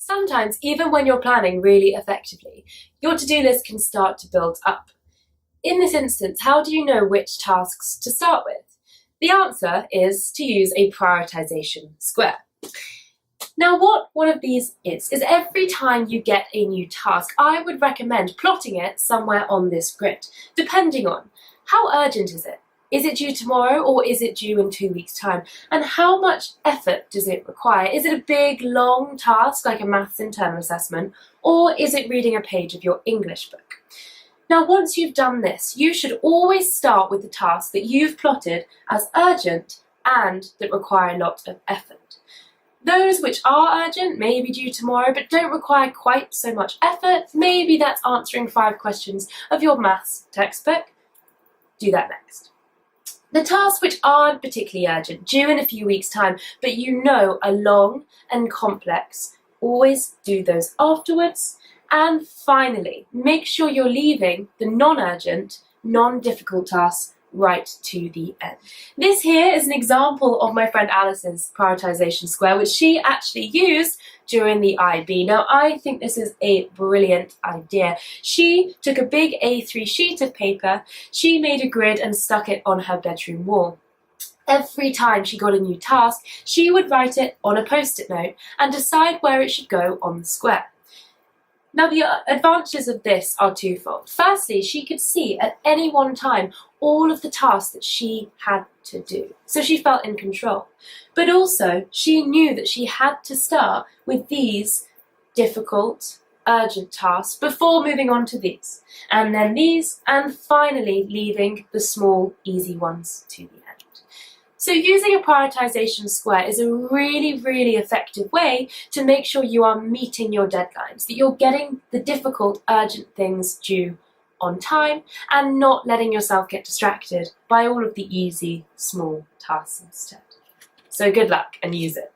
Sometimes, even when you're planning really effectively, your to-do list can start to build up. In this instance, how do you know which tasks to start with? The answer is to use a prioritization square. Now, what one of these is every time you get a new task, I would recommend plotting it somewhere on this grid, depending on how urgent is it? Is it due tomorrow or is it due in 2 weeks' time? And how much effort does it require? Is it a big, long task like a maths internal assessment, or is it reading a page of your English book? Now, once you've done this, you should always start with the tasks that you've plotted as urgent and that require a lot of effort. Those which are urgent may be due tomorrow but don't require quite so much effort. Maybe that's answering 5 questions of your maths textbook. Do that next. The tasks which aren't particularly urgent, due in a few weeks' time, but you know are long and complex, always do those afterwards. And finally, make sure you're leaving the non-urgent, non-difficult tasks right to the end. This here is an example of my friend Alice's prioritization square, which she actually used during the IB. Now, I think this is a brilliant idea. She took a big A3 sheet of paper, she made a grid and stuck it on her bedroom wall. Every time she got a new task, she would write it on a post-it note and decide where it should go on the square. Now, the advantages of this are twofold. Firstly, she could see at any one time all of the tasks that she had to do, so she felt in control. But also, she knew that she had to start with these difficult, urgent tasks before moving on to these, and then these, and finally leaving the small, easy ones to the end. So using a prioritization square is a really, really effective way to make sure you are meeting your deadlines, that you're getting the difficult, urgent things due on time and not letting yourself get distracted by all of the easy, small tasks instead. So good luck and use it.